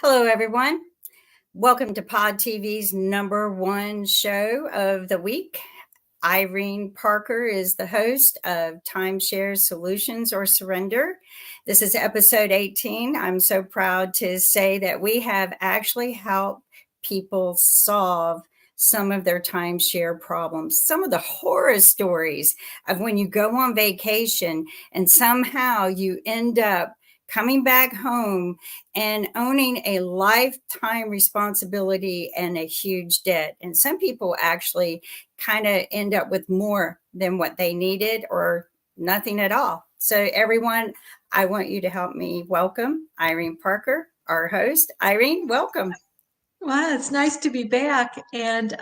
Hello, everyone. Welcome to Pod TV's number one show of the week. Irene Parker is the host of Timeshares Solutions or Surrender. This is episode 18. I'm so proud to say that we have actually helped people solve some of their timeshare problems, some of the horror stories of when you go on vacation and somehow you end up coming back home and owning a lifetime responsibility and a huge debt. And some people actually kind of end up with more than what they needed or nothing at all. So everyone, I want you to help me welcome Irene Parker, our host. Irene, welcome. Well, it's nice to be back, and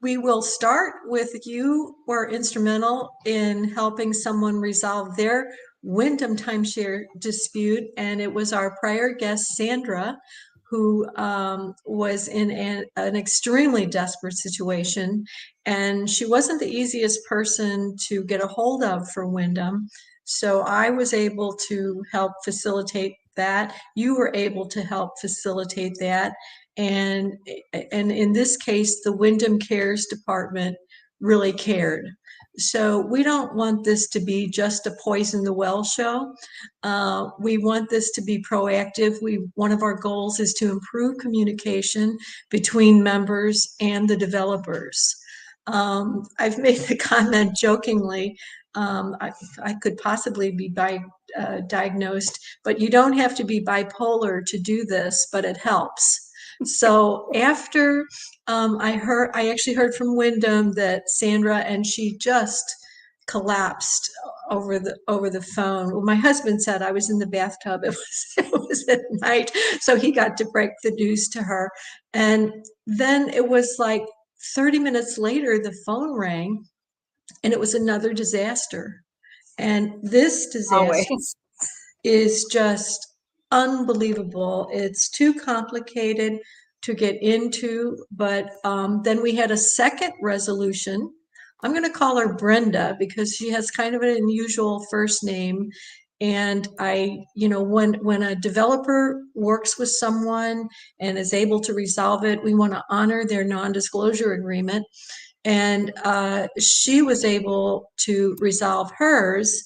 we will start with you were instrumental in helping someone resolve their Wyndham timeshare dispute, and it was our prior guest Sandra who was in an extremely desperate situation, and she wasn't the easiest person to get a hold of for Wyndham. So I was able to help facilitate that. You were able to help facilitate that. And in this case, the Wyndham Cares Department really cared. So we don't want this to be just a poison the well show. We want this to be proactive. One of our goals is to improve communication between members and the developers. I've made the comment jokingly, I could possibly be diagnosed, but you don't have to be bipolar to do this, but it helps. So after I actually heard from Wyndham that Sandra, and she just collapsed over the phone. Well, my husband said I was in the bathtub. It was at night, so he got to break the news to her. And then it was like 30 minutes later, the phone rang, and it was another disaster. And this disaster Always. is just unbelievable. It's too complicated to get into, but then we had a second resolution. I'm going to call her Brenda because she has kind of an unusual first name. And when a developer works with someone and is able to resolve it, we want to honor their non-disclosure agreement. And she was able to resolve hers.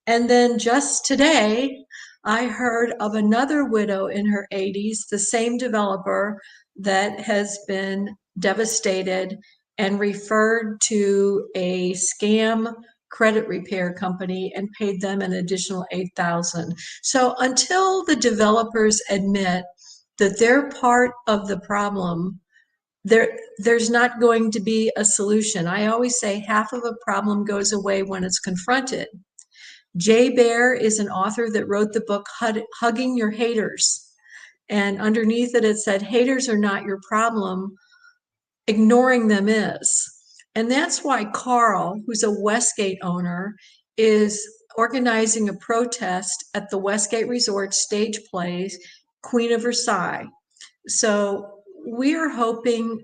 And then just today, I heard of another widow in her 80s, the same developer that has been devastated and referred to a scam credit repair company and paid them an additional $8,000. So until the developers admit that they're part of the problem, there's not going to be a solution. I always say half of a problem goes away when it's confronted. Jay Baer is an author that wrote the book Hugging Your Haters. And underneath it, it said, haters are not your problem, ignoring them is. And that's why Carl, who's a Westgate owner, is organizing a protest at the Westgate Resort stage plays, Queen of Versailles. So we are hoping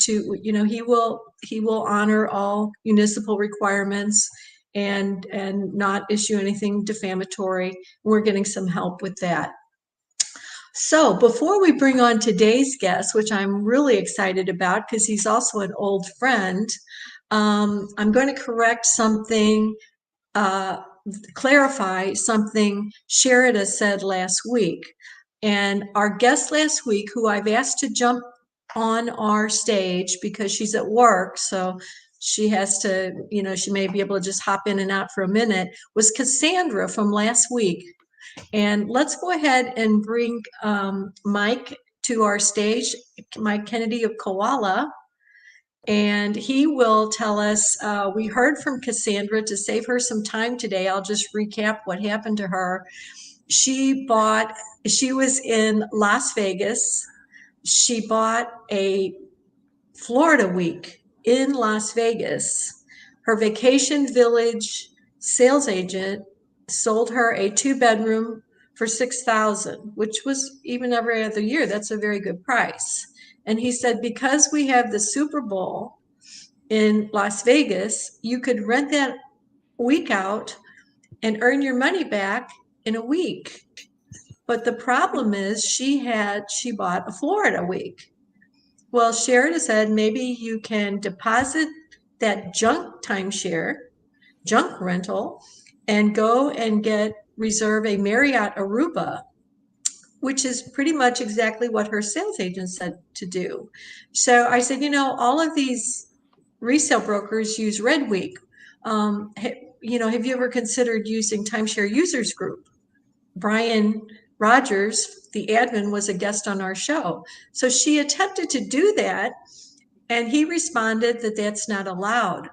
he will honor all municipal requirements and not issue anything defamatory. We're getting some help with that. So before we bring on today's guest, which I'm really excited about because he's also an old friend, I'm going to correct something, clarify something Sherida said last week. And our guest last week, who I've asked to jump on our stage because she's at work, so she has to, she may be able to just hop in and out for a minute, was Cassandra from last week. And let's go ahead and bring Mike to our stage, Mike Kennedy of Koala. And he will tell us, we heard from Cassandra. To save her some time today, I'll just recap what happened to her. She was in Las Vegas. She bought a Florida week in Las Vegas. Her vacation village sales agent sold her a 2-bedroom for $6,000, which was, even every other year, that's a very good price. And he said, because we have the Super Bowl in Las Vegas, you could rent that week out and earn your money back in a week. But the problem is she bought a Florida week. Well, Sheridan said maybe you can deposit that junk rental, and go and reserve a Marriott Aruba, which is pretty much exactly what her sales agent said to do. So I said, all of these resale brokers use Red Week. Have you ever considered using Timeshare Users Group? Brian Rogers, the admin, was a guest on our show. So she attempted to do that, and he responded that that's not allowed.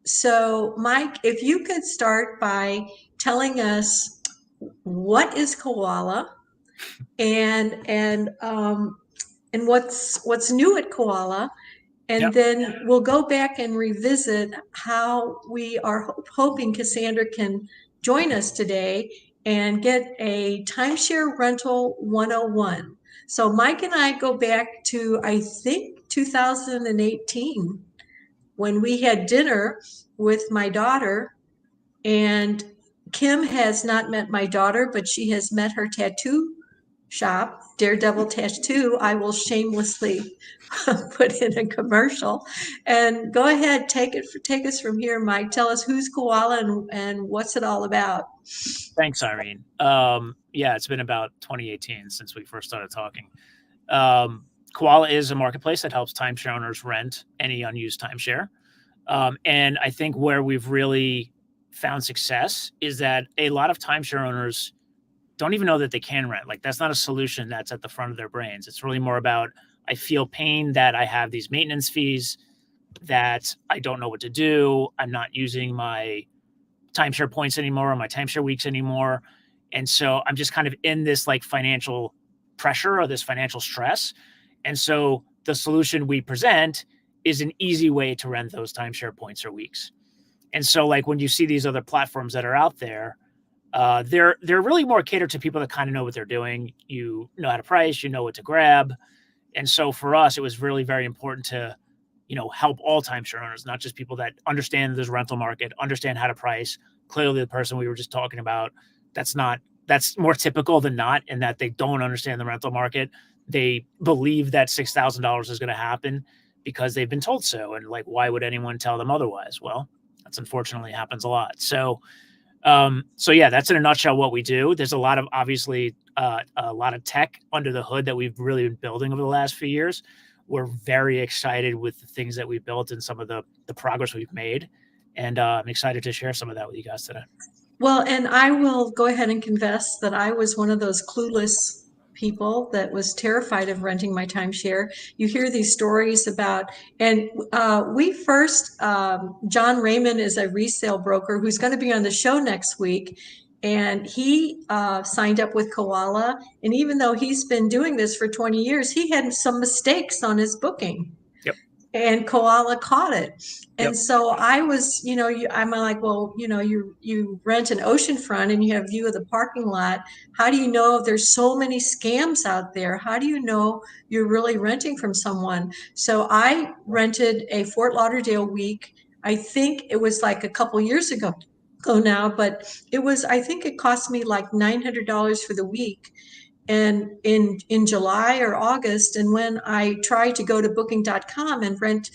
So, Mike, if you could start by telling us what is Koala, and what's new at Koala, and then we'll go back and revisit how we are hoping Cassandra can join us today and get a timeshare rental 101. So Mike and I go back to, I think, 2018 when we had dinner with my daughter, and Kim has not met my daughter, but she has met her tattoo shop, Daredevil Tattoo. I will shamelessly put in a commercial. And go ahead, take us from here, Mike. Tell us who's Koala and what's it all about. Thanks, Irene. It's been about 2018 since we first started talking. Koala is a marketplace that helps timeshare owners rent any unused timeshare. And I think where we've really found success is that a lot of timeshare owners don't even know that they can rent. Like, that's not a solution that's at the front of their brains. It's really more about, I feel pain that I have these maintenance fees, that I don't know what to do. I'm not using my timeshare points anymore or my timeshare weeks anymore. And so I'm just kind of in this like financial pressure or this financial stress. And so the solution we present is an easy way to rent those timeshare points or weeks. And so like when you see these other platforms that are out there, they're really more catered to people that kind of know what they're doing. You know how to price, you know what to grab. And so for us, it was really very important to, help all timeshare owners, not just people that understand this rental market, understand how to price. Clearly the person we were just talking about, that's more typical than not, in that they don't understand the rental market. They believe that $6,000 is going to happen because they've been told so. And like, why would anyone tell them otherwise? Well, that's unfortunately happens a lot. So that's in a nutshell what we do. There's a lot of, obviously, a lot of tech under the hood that we've really been building over the last few years. We're very excited with the things that we built and some of the progress we've made. And I'm excited to share some of that with you guys today. Well, and I will go ahead and confess that I was one of those clueless people that was terrified of renting my timeshare. You hear these stories about, and we first, John Raymond is a resale broker who's going to be on the show next week. And he signed up with Koala. And even though he's been doing this for 20 years, he had some mistakes on his booking. Yep. And Koala caught it. And Yep. so I was, I'm like, well, you rent an oceanfront and you have view of the parking lot. How do you know if there's so many scams out there? How do you know you're really renting from someone? So I rented a Fort Lauderdale week. I think it was like a couple years ago now, but I think it cost me like $900 for the week. And in July or August, and when I tried to go to booking.com and rent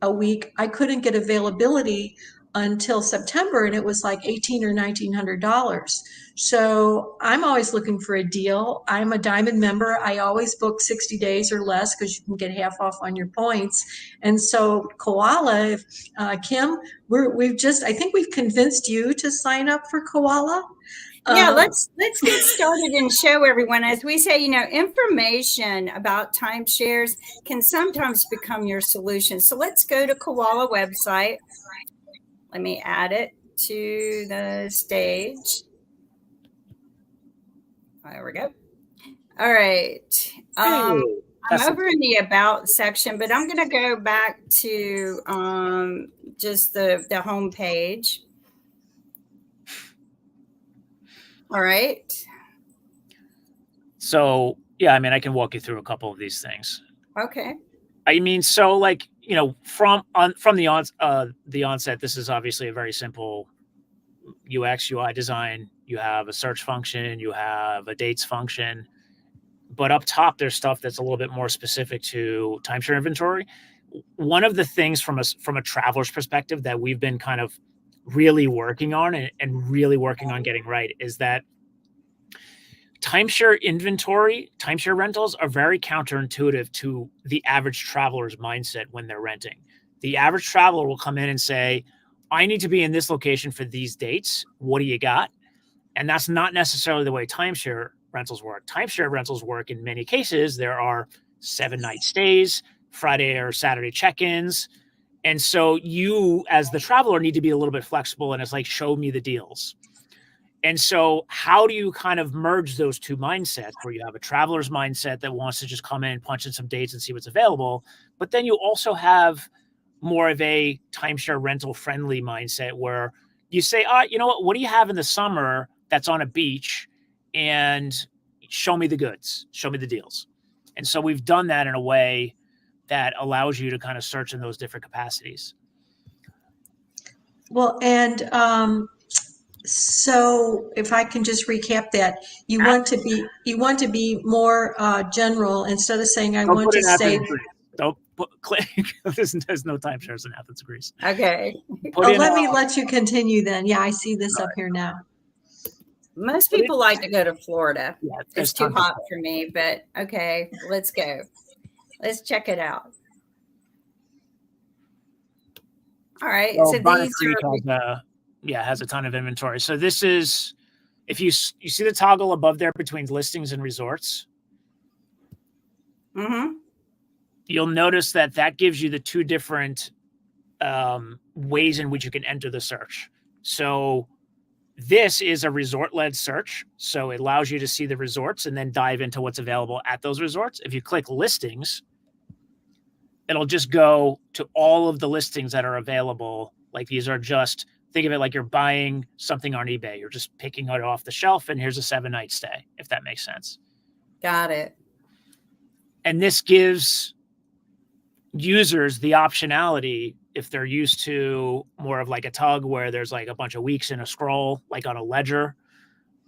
a week, I couldn't get availability until September, and it was like $1,800 or $1,900. So I'm always looking for a deal. I'm a Diamond member. I always book 60 days or less because you can get half off on your points. And so Koala, Kim, I think we've convinced you to sign up for Koala. Yeah, let's get started and show everyone. As we say, information about timeshares can sometimes become your solution. So let's go to Koala website. Let me add it to the stage. There we go. All right. I'm over in the About section, but I'm going to go back to just the home page. All right. So, I can walk you through a couple of these things. Okay. So like, from the onset, this is obviously a very simple UX UI design. you have a search function, you have a dates function. But up top, there's stuff that's a little bit more specific to timeshare inventory. One of the things from a traveler's perspective that we've been kind of really working on and really working on getting right is that timeshare inventory, timeshare rentals are very counterintuitive to the average traveler's mindset when they're renting. The average traveler will come in and say, I need to be in this location for these dates. What do you got? And that's not necessarily the way timeshare rentals work. Timeshare rentals work in many cases. There are 7-night stays, Friday or Saturday check-ins. And so you, as the traveler, need to be a little bit flexible. And it's like, show me the deals. And so how do you kind of merge those two mindsets where you have a traveler's mindset that wants to just come in, punch in some dates and see what's available. But then you also have more of a timeshare rental friendly mindset where you say, you know what do you have in the summer that's on a beach? And show me the goods, show me the deals. And so we've done that in a way that allows you to kind of search in those different capacities. Well, and so if I can just recap that, you want to be more general instead of saying I want to say. Don't click. There's no timeshares in Athens, Greece. Okay. Let me let you continue then. Yeah, I see this up here now. Most people like to go to Florida. Yeah, it's too hot for me, but okay, let's go. Let's check it out. All right. Well, so Bonnet these Creek has a ton of inventory. So this is, if you see the toggle above there between listings and resorts, you'll notice that gives you the two different ways in which you can enter the search. So this is a resort-led search. So it allows you to see the resorts and then dive into what's available at those resorts. If you click listings, it'll just go to all of the listings that are available. Like these are just, think of it like you're buying something on eBay. You're just picking it off the shelf and here's a 7-night stay, if that makes sense. Got it. And this gives users the optionality, if they're used to more of like a tug where there's like a bunch of weeks in a scroll, like on a ledger,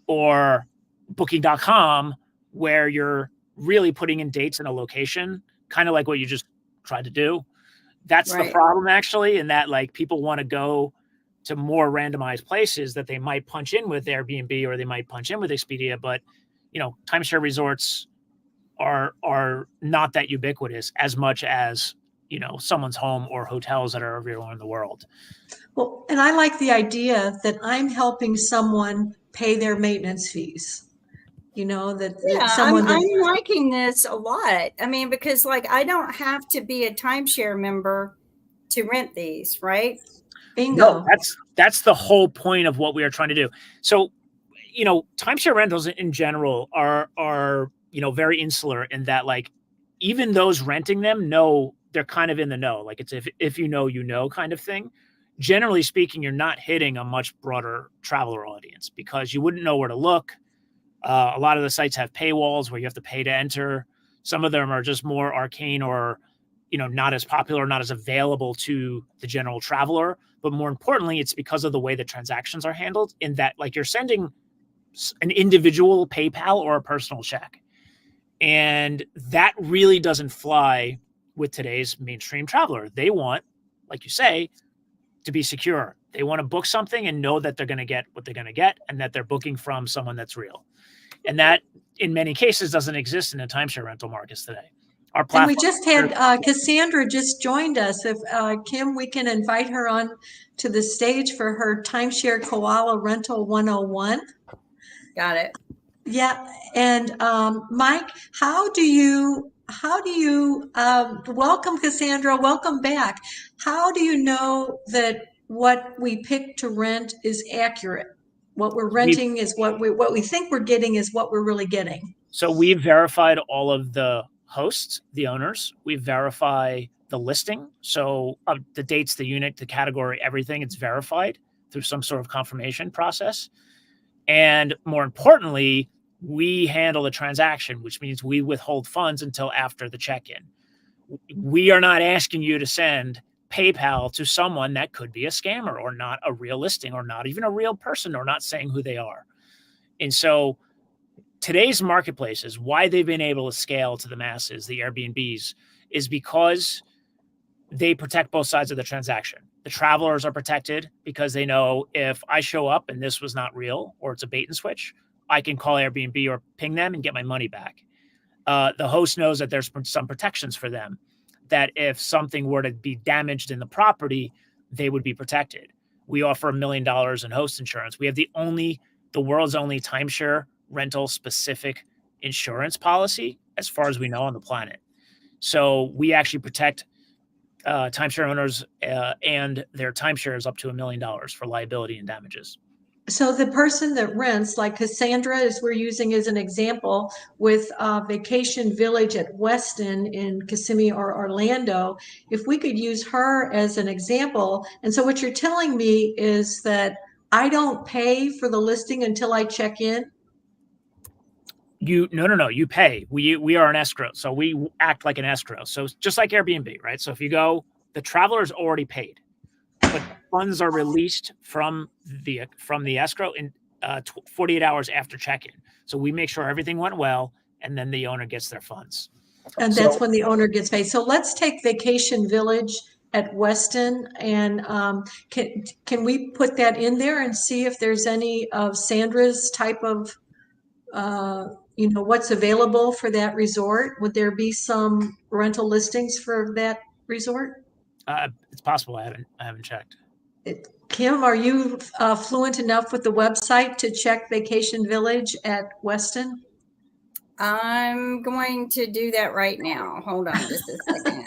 or booking.com where you're really putting in dates and a location, kind of like what you just tried to do. That's the problem actually, in that like people want to go to more randomized places that they might punch in with Airbnb or they might punch in with Expedia, but timeshare resorts are not that ubiquitous as much as someone's home or hotels that are everywhere in the world. Well, and I like the idea that I'm helping someone pay their maintenance fees. I'm liking this a lot. I mean, because like I don't have to be a timeshare member to rent these, right? Bingo. No, that's the whole point of what we are trying to do. So, timeshare rentals in general are very insular in that, like, even those renting them know they're kind of in the know. Like it's if you know kind of thing. Generally speaking, you're not hitting a much broader traveler audience because you wouldn't know where to look. A lot of the sites have paywalls where you have to pay to enter. Some of them are just more arcane or, not as popular, not as available to the general traveler. But more importantly, it's because of the way the transactions are handled, in that like you're sending an individual PayPal or a personal check. And that really doesn't fly with today's mainstream traveler. They want, like you say, to be secure. They want to book something and know that they're going to get what they're going to get and that they're booking from someone that's real. And that, in many cases, doesn't exist in the timeshare rental markets today. Our platform. And we just had Cassandra just joined us. If Kim, we can invite her on to the stage for her timeshare koala rental 101. Got it. Yeah. And Mike, how do you welcome Cassandra, welcome back. How do you know that what we pick to rent is accurate? What we're renting is what we think we're getting is what we're really getting. So we've verified all of the hosts, the owners. We verify the listing. So the dates, the unit, the category, everything, it's verified through some sort of confirmation process. And more importantly, we handle the transaction, which means we withhold funds until after the check-in. We are not asking you to send PayPal to someone that could be a scammer or not a real listing or not even a real person or not saying who they are. And so today's marketplaces, why they've been able to scale to the masses, the Airbnbs, is because they protect both sides of the transaction. The travelers are protected because they know if I show up and this was not real or it's a bait and switch, I can call Airbnb or ping them and get my money back. The host knows that there's some protections for them, that if something were to be damaged in the property, they would be protected. We offer $1 million in host insurance. We have the world's only timeshare rental specific insurance policy, as far as we know, on the planet. So we actually protect timeshare owners and their timeshares up to $1 million for liability and damages. So the person that rents, like Cassandra, as we're using as an example, with Vacation Village at Weston in Kissimmee or Orlando, if we could use her as an example. And so what you're telling me is that I don't pay for the listing until I check in? No, you pay. We are an escrow. So we act like an escrow. So just like Airbnb, right? So if you go, the traveler's already paid, but funds are released from the escrow in 48 hours after check-in. So we make sure everything went well, and then the owner gets their funds. And that's when the owner gets paid. So let's take Vacation Village at Weston, and can we put that in there and see if there's any of Sandra's type of what's available for that resort? Would there be some rental listings for that resort? It's possible. I haven't checked. Kim, are you fluent enough with the website to check Vacation Village at Weston? I'm going to do that right now. Hold on just a second.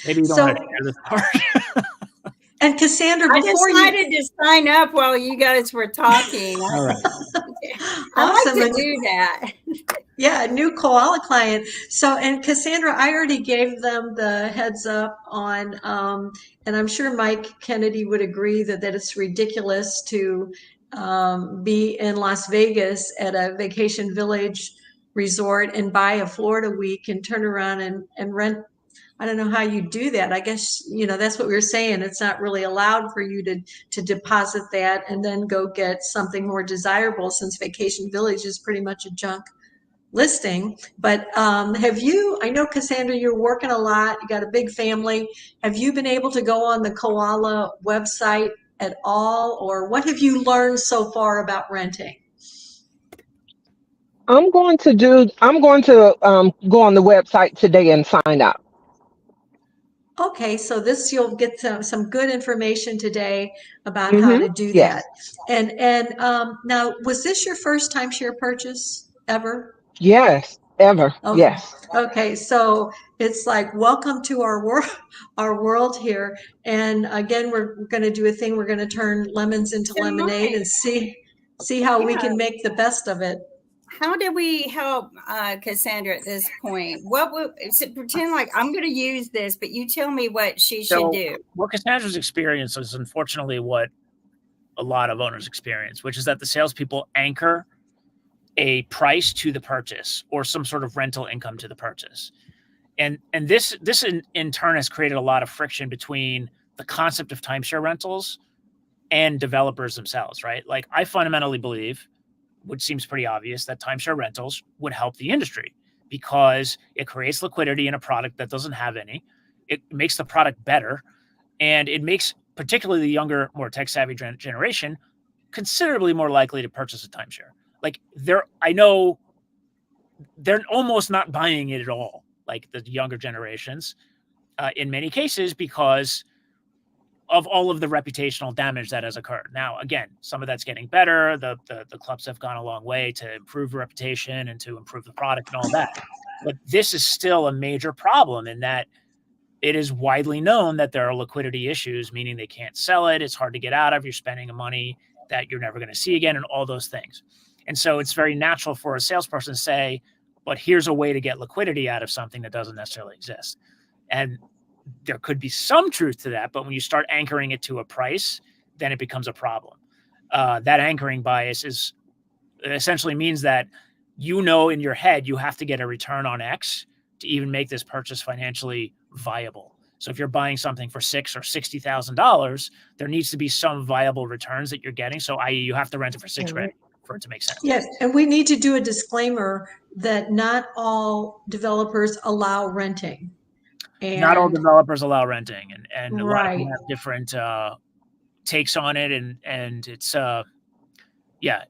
Maybe you don't want to share this part. And Cassandra, I before decided to sign up while you guys were talking. All right. I like to do that. Yeah, a new koala client. So, and Cassandra, I already gave them the heads up on, and I'm sure Mike Kennedy would agree that it's ridiculous to be in Las Vegas at a Vacation Village resort and buy a Florida week and turn around and rent. I don't know how you do that. I guess, that's what we were saying. It's not really allowed for you to deposit that and then go get something more desirable, since Vacation Village is pretty much a junk listing. But I know, Cassandra, you're working a lot. You got a big family. Have you been able to go on the Koala website at all? Or what have you learned so far about renting? I'm going to go on the website today and sign up. Okay, so you'll get some good information today about how to do that. And now, was this your first timeshare purchase ever? Yes, ever. Okay. Yes. Okay, so it's like, welcome to our world here. And again, we're going to do a thing. We're going to turn lemons into lemonade and see how we can make the best of it. How do we help Cassandra at this point? Pretend like I'm going to use this, but you tell me what she should do. What Cassandra's experience is unfortunately what a lot of owners experience, which is that the salespeople anchor a price to the purchase or some sort of rental income to the purchase. And this in turn has created a lot of friction between the concept of timeshare rentals and developers themselves, right? Like, I fundamentally believe, which seems pretty obvious, that timeshare rentals would help the industry because it creates liquidity in a product that doesn't have any. It makes the product better, and it makes particularly the younger, more tech-savvy generation considerably more likely to purchase a timeshare. Like, I know they're almost not buying it at all, like the younger generations, in many cases, because of all of the reputational damage that has occurred. Now, again, some of that's getting better. The clubs have gone a long way to improve reputation and to improve the product and all that. But this is still a major problem in that it is widely known that there are liquidity issues, meaning they can't sell it. It's hard to get out of. You're spending money that you're never going to see again and all those things. And so it's very natural for a salesperson to say, but here's a way to get liquidity out of something that doesn't necessarily exist. And there could be some truth to that, but when you start anchoring it to a price, then it becomes a problem. That anchoring bias essentially means that in your head, you have to get a return on X to even make this purchase financially viable. So if you're buying something for $6,000 or $60,000, there needs to be some viable returns that you're getting. So i.e. you have to rent it for $6,000. for it to make sense. Yes, and we need to do a disclaimer that not all developers allow renting. And not all developers allow renting, and a lot of them right. have different takes on it, and it's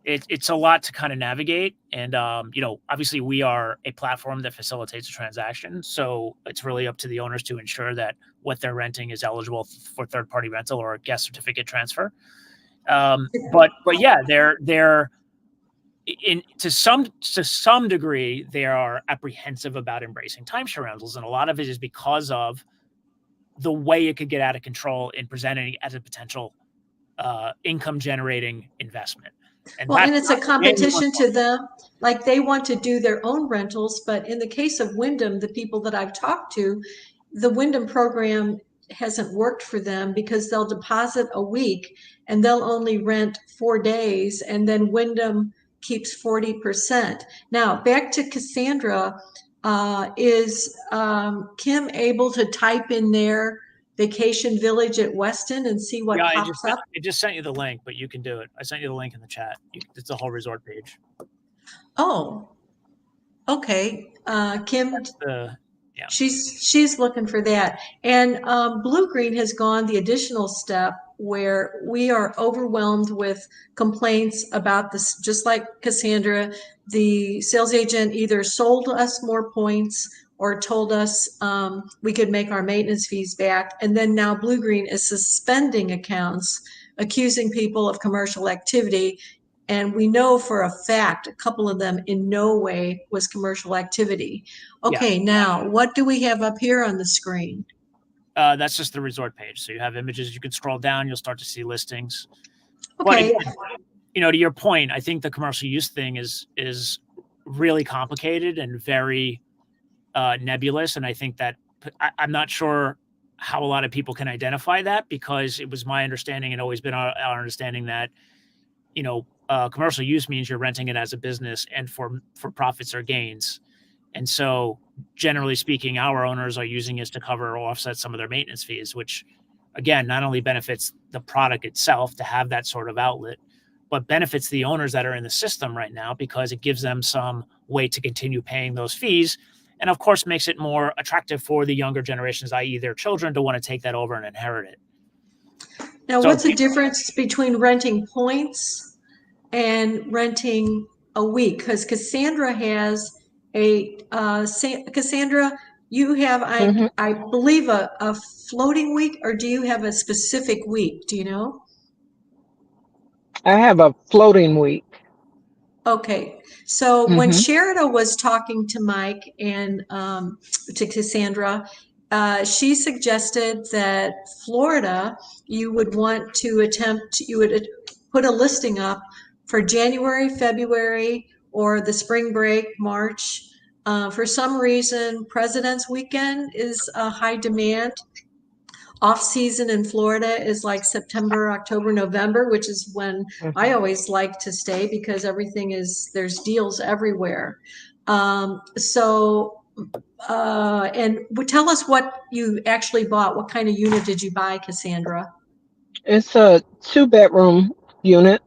it's a lot to kind of navigate. And obviously we are a platform that facilitates a transaction, so it's really up to the owners to ensure that what they're renting is eligible for third-party rental or guest certificate transfer. But yeah, they're to some degree, they are apprehensive about embracing timeshare rentals, and a lot of it is because of the way it could get out of control in presenting as a potential income generating investment. And it's a competition to them. Like, they want to do their own rentals, but in the case of Wyndham, the people that I've talked to, the Wyndham program hasn't worked for them because they'll deposit a week and they'll only rent 4 days, and then Wyndham keeps 40%. Now, back to Cassandra, is Kim able to type in their vacation village at Weston and see what pops up? I just sent you the link, but you can do it. I sent you the link in the chat. It's a whole resort page. Oh, okay. Kim, yeah. She's looking for that. And Blue Green has gone the additional step where we are overwhelmed with complaints about this. Just like Cassandra, the sales agent either sold us more points or told us we could make our maintenance fees back. And then now Blue Green is suspending accounts, accusing people of commercial activity. And we know for a fact, a couple of them in no way was commercial activity. Okay, yeah. Now what do we have up here on the screen? That's just the resort page. So you have images. You can scroll down. You'll start to see listings. Okay. But again, to your point, I think the commercial use thing is really complicated and very nebulous. And I think that I'm not sure how a lot of people can identify that, because it was my understanding and always been our understanding that, commercial use means you're renting it as a business and for profits or gains. And so generally speaking, our owners are using it to cover or offset some of their maintenance fees, which again, not only benefits the product itself to have that sort of outlet, but benefits the owners that are in the system right now, because it gives them some way to continue paying those fees. And of course, makes it more attractive for the younger generations, i.e. their children, to want to take that over and inherit it. Now, what's the difference between renting points and renting a week? Because Cassandra has Cassandra, you have, I believe, a floating week, or do you have a specific week? Do you know? I have a floating week. Okay. So when Sherida was talking to Mike and to Cassandra, she suggested that Florida, you would want to you would put a listing up for January, February, or the spring break, March. For some reason, President's Weekend is a high demand. Off season in Florida is like September, October, November, which is when I always like to stay, because there's deals everywhere. And tell us what you actually bought. What kind of unit did you buy, Cassandra? It's a 2-bedroom unit.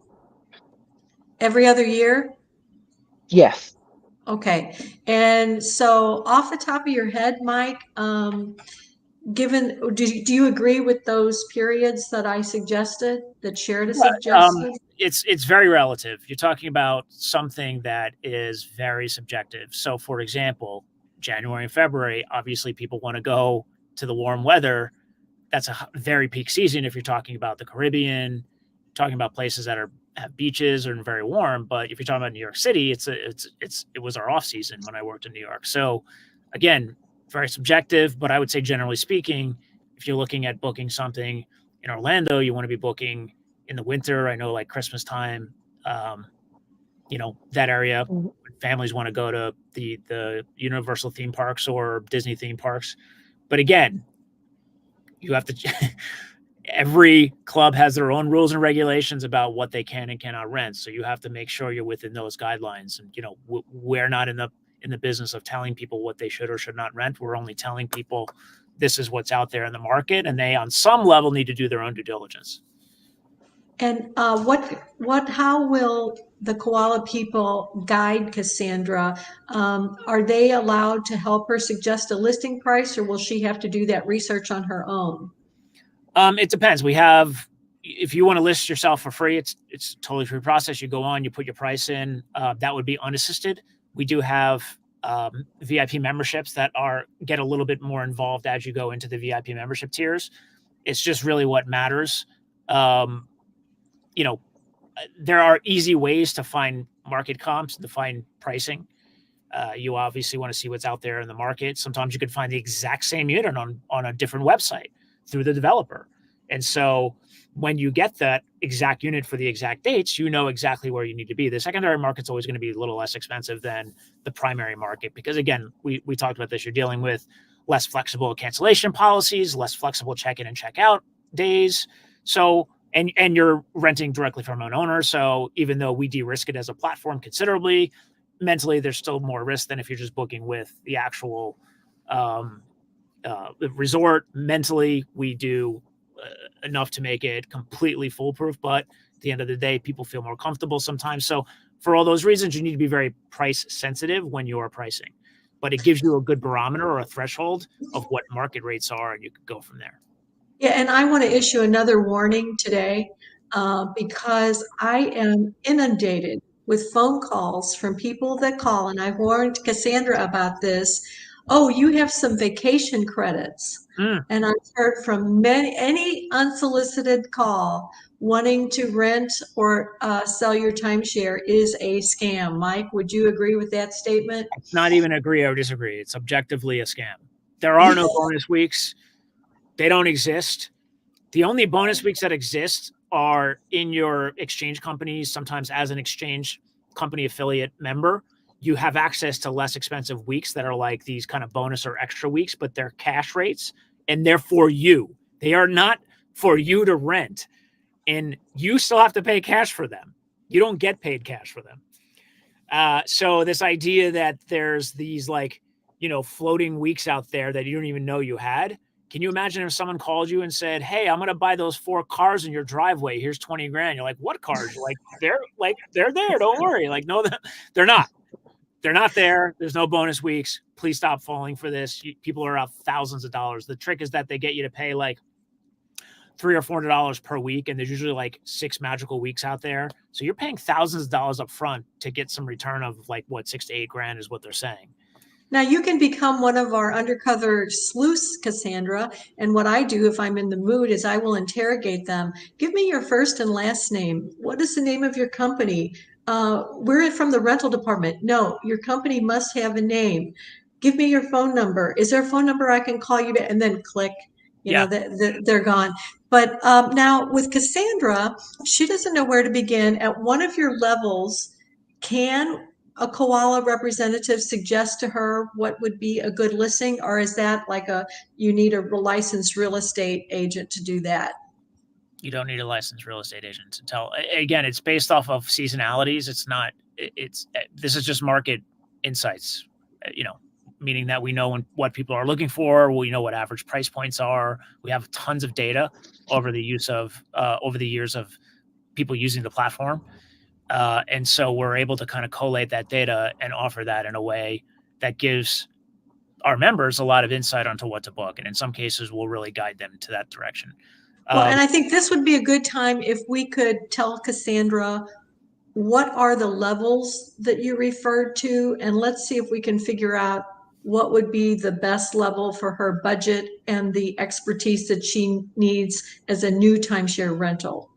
Every other year? Yes. Okay. And so off the top of your head, Mike, do you agree with those periods that I suggested, that Sherida suggested? It's very relative. You're talking about something that is very subjective. So, for example, January and February, obviously people want to go to the warm weather. That's a very peak season if you're talking about the Caribbean, talking about places that have beaches and very warm. But if you're talking about New York City, it was our off season when I worked in New York. So, again, very subjective, but I would say generally speaking, if you're looking at booking something in Orlando, you want to be booking in the winter. I know, like Christmas time, that area, families want to go to the Universal theme parks or Disney theme parks. But again, you have to, every club has their own rules and regulations about what they can and cannot rent. So you have to make sure you're within those guidelines. And, we're not in the business of telling people what they should or should not rent. We're only telling people this is what's out there in the market, and they on some level need to do their own due diligence. And how will the koala people guide Cassandra, are they allowed to help her suggest a listing price, or will she have to do that research on her own? It depends. We have, if you want to list yourself for free, it's a totally free process. You go on, you put your price in. That would be unassisted. We do have VIP memberships that get a little bit more involved as you go into the VIP membership tiers. It's just really what matters. There are easy ways to find market comps, to find pricing. You obviously want to see what's out there in the market. Sometimes you could find the exact same unit on a different website through the developer. And so when you get that exact unit for the exact dates, you know exactly where you need to be. The secondary market's always going to be a little less expensive than the primary market because, again, we talked about this. You're dealing with less flexible cancellation policies, less flexible check-in and check-out days. So, and you're renting directly from an owner. So even though we de-risk it as a platform considerably, mentally there's still more risk than if you're just booking with the actual resort. Mentally, we do enough to make it completely foolproof, but at the end of the day, people feel more comfortable sometimes. So for all those reasons, you need to be very price sensitive when you are pricing, but it gives you a good barometer or a threshold of what market rates are, and you could go from there. Yeah, and I want to issue another warning today because I am inundated with phone calls from people that call, and I've warned Cassandra about this. Oh, you have some vacation credits. And I've heard from any unsolicited call wanting to rent or sell your timeshare is a scam. Mike, would you agree with that statement? It's not even agree or disagree. It's objectively a scam. There are no bonus weeks. They don't exist. The only bonus weeks that exist are in your exchange companies. Sometimes as an exchange company affiliate member, you have access to less expensive weeks that are like these kind of bonus or extra weeks, but they're cash rates and they're for you. They are not for you to rent, and you still have to pay cash for them. You don't get paid cash for them. So this idea that there's these floating weeks out there that you don't even know you had. Can you imagine if someone called you and said, "Hey, I'm going to buy those 4 cars in your driveway. Here's 20 grand." You're like, "What cars?" You're like, they're there. Don't worry. Like, no, they're not. They're not there. There's no bonus weeks. Please stop falling for this. People are out thousands of dollars. The trick is that they get you to pay like $300 or $400 per week, and there's usually like 6 magical weeks out there. So you're paying thousands of dollars up front to get some return of like what, 6 to 8 grand is what they're saying. Now you can become one of our undercover sleuths, Cassandra. And what I do if I'm in the mood is I will interrogate them. Give me your first and last name. What is the name of your company? We're from the rental department. No, your company must have a name. Give me your phone number. Is there a phone number I can call you back? And then click, they're gone. But now with Cassandra, she doesn't know where to begin. At one of your levels, can a koala representative suggest to her what would be a good listing, or is that like you need a licensed real estate agent to do that? You don't need a licensed real estate agent to tell. Again, it's based off of seasonalities. This is just market insights, meaning that we know what people are looking for. We know what average price points are. We have tons of data over the years of people using the platform. And so we're able to kind of collate that data and offer that in a way that gives our members a lot of insight onto what to book. And in some cases, we'll really guide them to that direction. Well, and I think this would be a good time if we could tell Cassandra what are the levels that you referred to, and let's see if we can figure out what would be the best level for her budget and the expertise that she needs as a new timeshare rental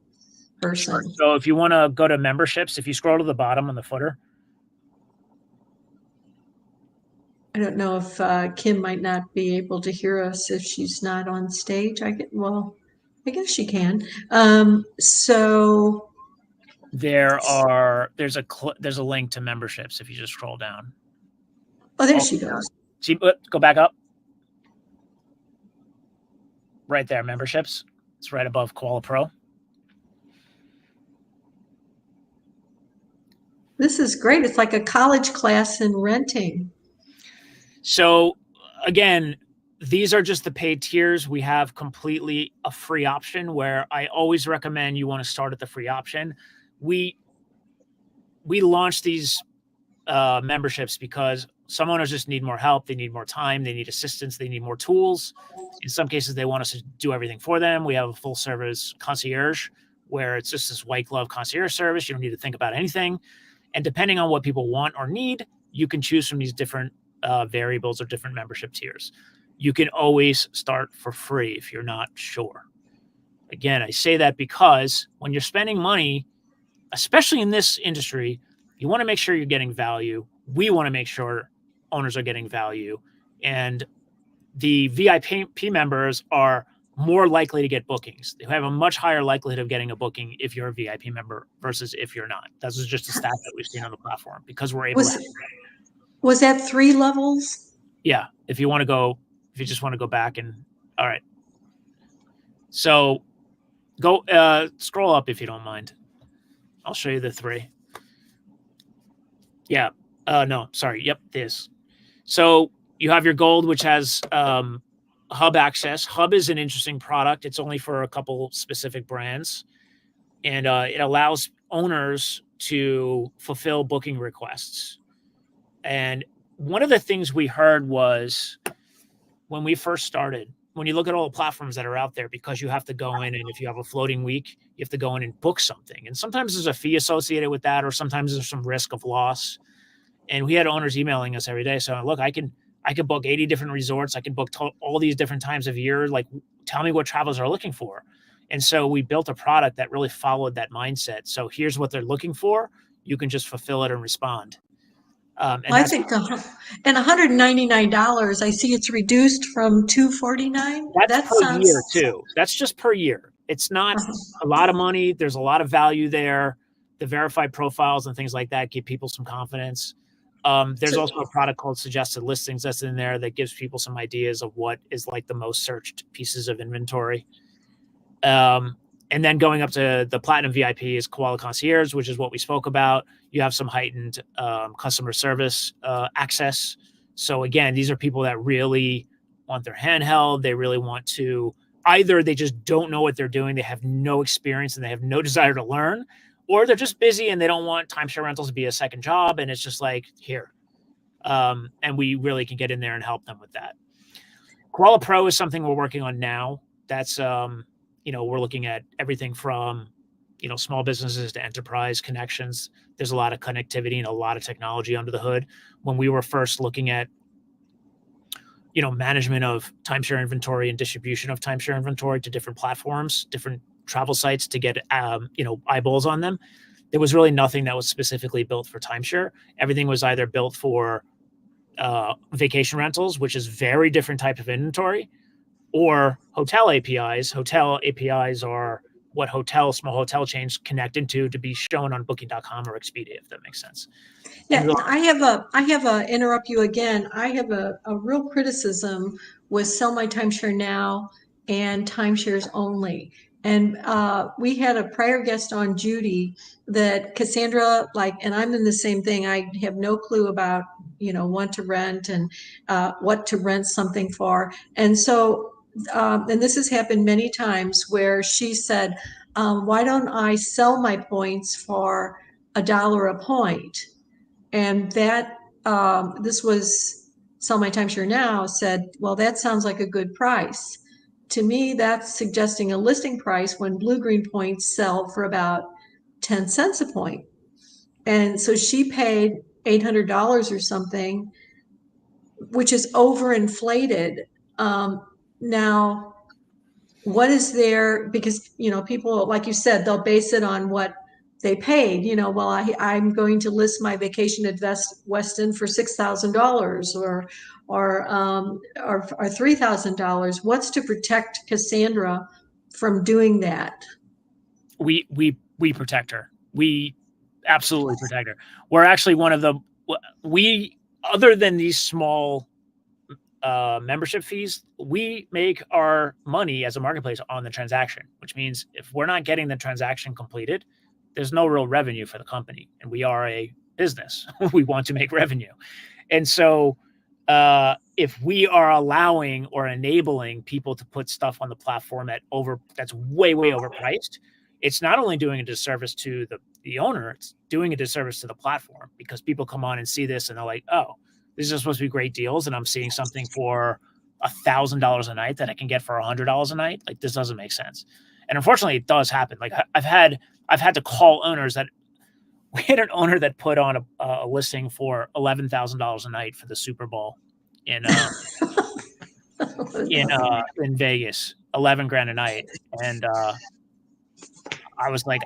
person. Sure. So if you want to go to memberships, if you scroll to the bottom on the footer. I don't know if Kim might not be able to hear us if she's not on stage. I guess she can. So there's a link to memberships if you just scroll down. Oh, there she goes. See, go back up. Right there, memberships. It's right above Koala Pro. This is great. It's like a college class in renting. So again, these are just the paid tiers. We have completely a free option where I always recommend you want to start at the free option. We we launched these memberships because some owners just need more help. They need more time. They need assistance. They need more tools. In some cases, they want us to do everything for them. We have a full service concierge where it's just this white glove concierge service. You don't need to think about anything. And depending on what people want or need, you can choose from these different variables or different membership tiers. You can always start for free if you're not sure. Again, I say that because when you're spending money, especially in this industry, you want to make sure you're getting value. We want to make sure owners are getting value. And the VIP members are more likely to get bookings. They have a much higher likelihood of getting a booking if you're a VIP member versus if you're not. This is just a stat that we've seen on the platform because we're able to. Was that 3 levels? Yeah. If you just want to go back and, all right. So go scroll up if you don't mind. I'll show you the 3. Yeah. No, sorry. Yep. This. So you have your gold, which has hub access. Hub is an interesting product. It's only for a couple specific brands. And it allows owners to fulfill booking requests. And one of the things we heard was when we first started, when you look at all the platforms that are out there, because you have to go in and if you have a floating week, you have to go in and book something. And sometimes there's a fee associated with that, or sometimes there's some risk of loss. And we had owners emailing us every day. So look, I can book 80 different resorts. I can book all these different times of year. Like, tell me what travelers are looking for. And so we built a product that really followed that mindset. So here's what they're looking for. You can just fulfill it and respond. And I think, and $199, I see it's reduced from $249. That's per year too. That's just per year. It's not a lot of money. There's a lot of value there. The verified profiles and things like that give people some confidence. There's also a product called Suggested Listings that's in there that gives people some ideas of what is like the most searched pieces of inventory. And then going up to the Platinum VIP is Koala Concierge, which is what we spoke about. You have some heightened customer service access. So again, these are people that really want their hand held. They really want to, either they just don't know what they're doing, they have no experience and they have no desire to learn, or they're just busy and they don't want timeshare rentals to be a second job. And it's just like, here. And we really can get in there and help them with that. Koala Pro is something we're working on now. That's, we're looking at everything from, small businesses to enterprise connections. There's a lot of connectivity and a lot of technology under the hood. When we were first looking at, management of timeshare inventory and distribution of timeshare inventory to different platforms, different travel sites to get, eyeballs on them, there was really nothing that was specifically built for timeshare. Everything was either built for vacation rentals, which is very different type of inventory, or hotel APIs. Hotel APIs are what small hotel chains connect into to be shown on booking.com or Expedia, if that makes sense. Yeah, I have a interrupt you again. I have a real criticism with Sell My Timeshare Now and timeshares only. And we had a prior guest on, Judy, that Cassandra, and I'm in the same thing. I have no clue about, want to rent and what to rent something for. And so, and this has happened many times where she said, why don't I sell my points for $1 a point? And that, this was Sell My Timeshare Now said, well, that sounds like a good price. To me, that's suggesting a listing price when Blue Green points sell for about 10 cents a point. And so she paid $800 or something, which is overinflated. Now, what is there? Because, people, like you said, they'll base it on what they paid. Well, I'm going to list my vacation at Westin for $6,000 or $3,000. What's to protect Cassandra from doing that? We protect her. We absolutely protect her. We're actually one of the, other than these small membership fees, we make our money as a marketplace on the transaction, which means if we're not getting the transaction completed, there's no real revenue for the company. And we are a business. We want to make revenue. And so if we are allowing or enabling people to put stuff on the platform that's way, way overpriced, it's not only doing a disservice to the owner, it's doing a disservice to the platform, because people come on and see this and they're like, oh, these are supposed to be great deals, and I'm seeing something for $1,000 a night that I can get for $100 a night. Like, this doesn't make sense. And unfortunately, it does happen. Like, I've had to call owners that we had an owner that put on a listing for $11,000 a night for the Super Bowl in Vegas, 11 grand a night. And I was like,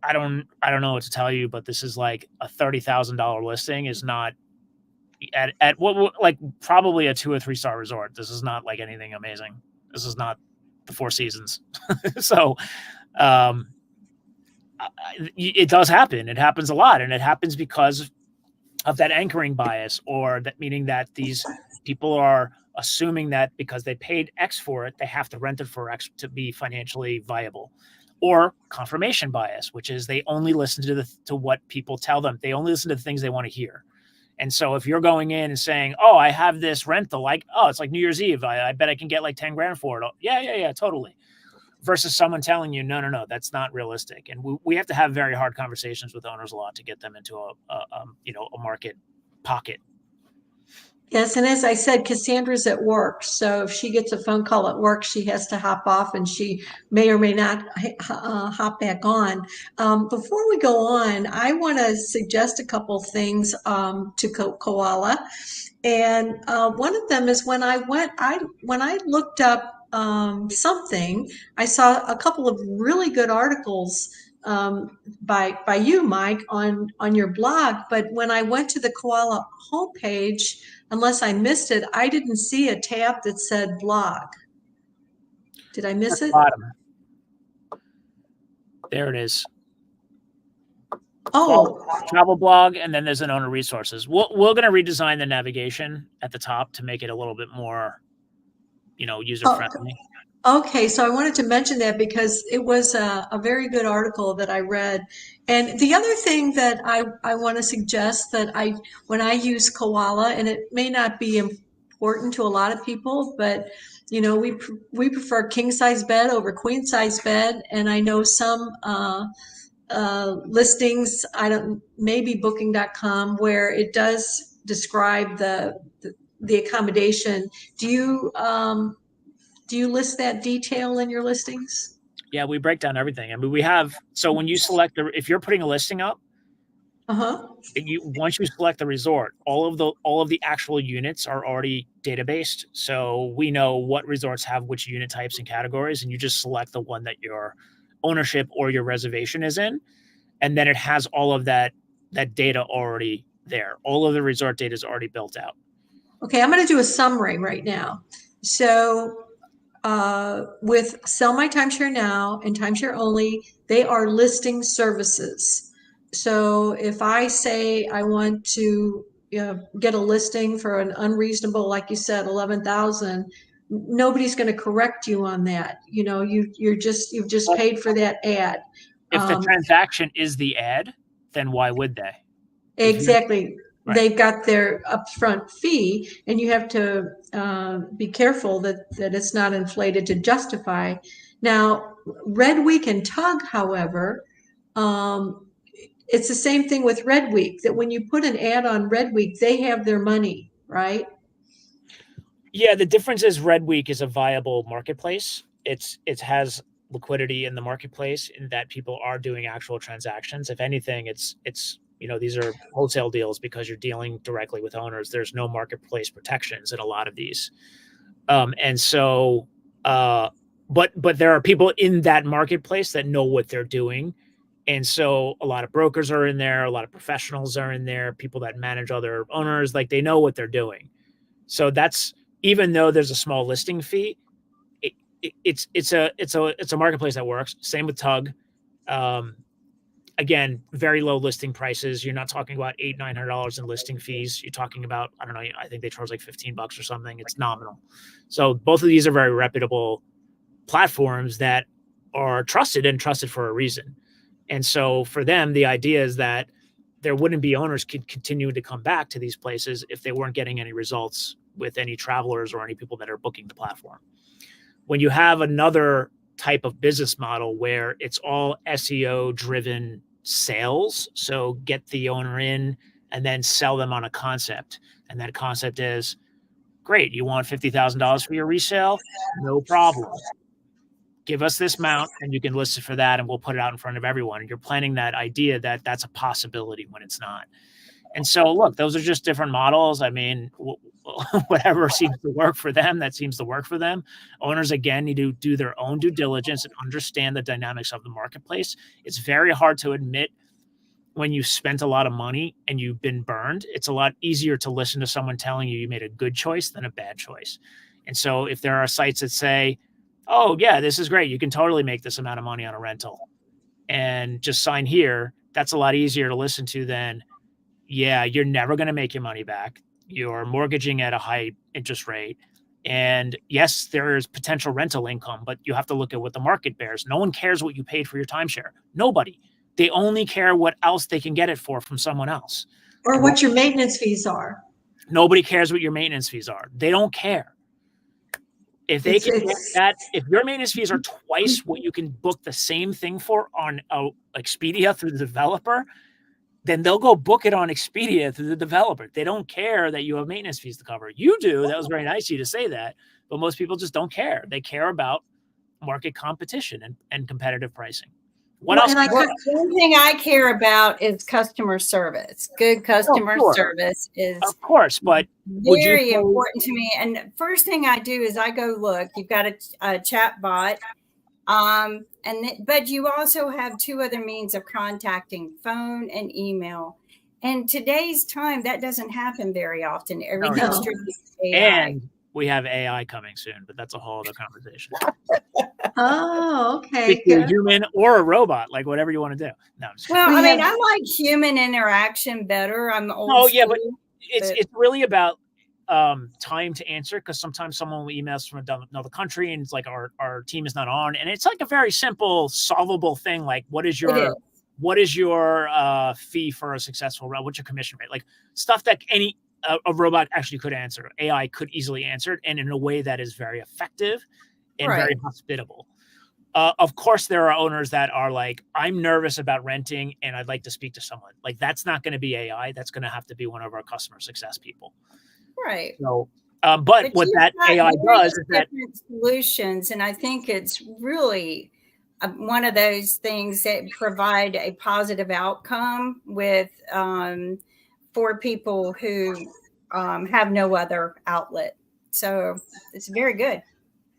I don't know what to tell you, but this is like a $30,000 listing is not at what, like, probably a 2 or 3 star resort. This is not like anything amazing. This is not the Four Seasons. So, it does happen. It happens a lot. And it happens because of that anchoring bias, or that, meaning that these people are assuming that because they paid X for it, they have to rent it for X to be financially viable. Or confirmation bias, which is they only listen to what people tell them. They only listen to the things they want to hear. And so if you're going in and saying, oh, I have this rental, like, oh, it's like New Year's Eve, I bet I can get like 10 grand for it. Yeah, totally. Versus someone telling you, no, that's not realistic. And we have to have very hard conversations with owners a lot to get them into a market pocket. Yes, and as I said, Cassandra's at work, so if she gets a phone call at work, she has to hop off, and she may or may not hop back on. Before we go on, I want to suggest a couple things to Koala, and one of them is when I looked up something, I saw a couple of really good articles by you, Mike, on your blog. But when I went to the Koala homepage, unless I missed it, I didn't see a tab that said blog. Did I miss it? Bottom. There it is. Oh, travel blog, and then there's an owner resources. We're going to redesign the navigation at the top to make it a little bit more, user friendly. Okay, so I wanted to mention that because it was a very good article that I read. And the other thing that I want to suggest that when I use Koala, and it may not be important to a lot of people, but we prefer king size bed over queen size bed, and I know some listings, maybe booking.com, where it does describe the accommodation. Do you list that detail in your listings? Yeah, we break down everything. I mean, so when you select if you're putting a listing up, once you select the resort, all of the actual units are already databased. So we know what resorts have which unit types and categories, and you just select the one that your ownership or your reservation is in. And then it has all of that data already there. All of the resort data is already built out. Okay, I'm going to do a summary right now. So with Sell My Timeshare Now and Timeshare Only, they are listing services. So if I say I want to get a listing for an unreasonable, like you said, 11,000, nobody's going to correct you on that. You've just paid for that ad. If the transaction is the ad, then why would they? Exactly. Right. They've got their upfront fee, and you have to be careful that it's not inflated to justify. Now, Red Week and Tug, however, it's the same thing with Red Week, that when you put an ad on Red Week, they have their money, right? Yeah, the difference is Red Week is a viable marketplace. It has liquidity in the marketplace in that people are doing actual transactions. If anything, it's these are wholesale deals because you're dealing directly with owners. There's no marketplace protections in a lot of these. And so, but there are people in that marketplace that know what they're doing. And so a lot of brokers are in there. A lot of professionals are in there, people that manage other owners, like they know what they're doing. So that's, even though there's a small listing fee, it's a marketplace that works. Same with Tug. Again, very low listing prices. You're not talking about $800-900 in listing fees. You're talking about, I don't know, I think they charge like $15 or something. It's nominal. So both of these are very reputable platforms that are trusted for a reason. And so for them, the idea is that there wouldn't be owners continuing to come back to these places if they weren't getting any results with any travelers or any people that are booking the platform. When you have another type of business model where it's all SEO driven sales. So get the owner in and then sell them on a concept. And that concept is, great, you want $50,000 for your resale? No problem. Give us this amount and you can list it for that, and we'll put it out in front of everyone. And you're planting that idea that that's a possibility when it's not. And so, look, those are just different models. I mean, whatever seems to work for them, that seems to work for them. Owners, again, need to do their own due diligence and understand the dynamics of the marketplace. It's very hard to admit when you spent a lot of money and you've been burned. It's a lot easier to listen to someone telling you made a good choice than a bad choice. And so if there are sites that say, oh, yeah, this is great, you can totally make this amount of money on a rental and just sign here, that's a lot easier to listen to than, yeah, you're never going to make your money back. You're mortgaging at a high interest rate. And yes, there is potential rental income, but you have to look at what the market bears. No one cares what you paid for your timeshare. Nobody. They only care what else they can get it for from someone else. Or what your maintenance fees are. Nobody cares what your maintenance fees are. They don't care. If they can get that, if your maintenance fees are twice what you can book the same thing for on Expedia through the developer, then they'll go book it on Expedia through the developer. They don't care that you have maintenance fees to cover. You do. That was very nice of you to say that. But most people just don't care. They care about market competition and competitive pricing. What else? One thing I care about is customer service. Good customer service is, of course, but very important to me. And first thing I do is I go look. You've got a chat bot, but you also have two other means of contacting: phone and email. And today's time, that doesn't happen very often. Everything's AI. And we have AI coming soon, but that's a whole other conversation. Oh, okay. A human or a robot, like whatever you want to do. No, well, I mean, I like human interaction better. I'm old. Oh, yeah, but it's really about time to answer, because sometimes someone will email us from another country and it's like our team is not on, and it's like a very simple, solvable thing. Like, what is your fee for a successful route? What's your commission rate? Like stuff that a robot actually could answer. AI could easily answer it, and in a way that is very effective and very hospitable. Of course, there are owners that are like, I'm nervous about renting and I'd like to speak to someone. Like, that's not going to be AI. That's going to have to be one of our customer success people. Right. So, but what that AI does is that solutions, and I think it's really one of those things that provide a positive outcome with for people who have no other outlet. So it's very good.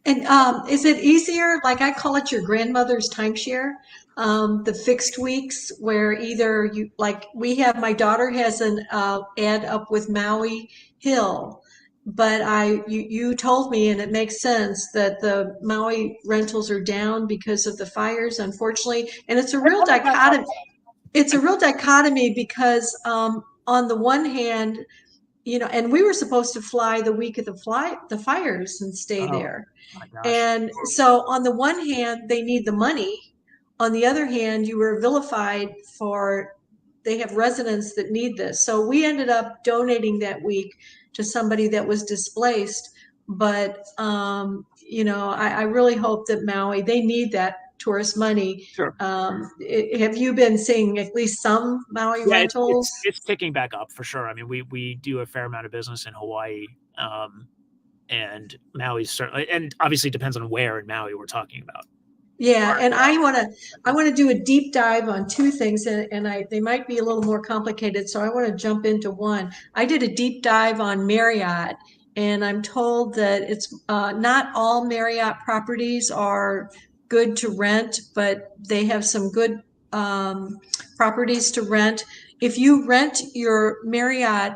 And is it easier? Like, I call it your grandmother's timeshare, the fixed weeks where either you, like my daughter has an ad up with Maui Hill, but you told me, and it makes sense, that the Maui rentals are down because of the fires, unfortunately. And it's a real dichotomy. It's a real dichotomy because on the one hand, and we were supposed to fly the week of the fires and stay there. And so on the one hand, they need the money. On the other hand, you were vilified they have residents that need this. So we ended up donating that week to somebody that was displaced. But, I really hope that Maui, they need that tourist money. Sure. Have you been seeing at least some Maui rentals? It's ticking back up for sure. I mean, we do a fair amount of business in Hawaii, and Maui's certainly, and obviously depends on where in Maui we're talking about. Yeah, and I want to do a deep dive on two things, and they might be a little more complicated, so I want to jump into one. I did a deep dive on Marriott, and I'm told that it's not all Marriott properties are good to rent, but they have some good properties to rent. If you rent your Marriott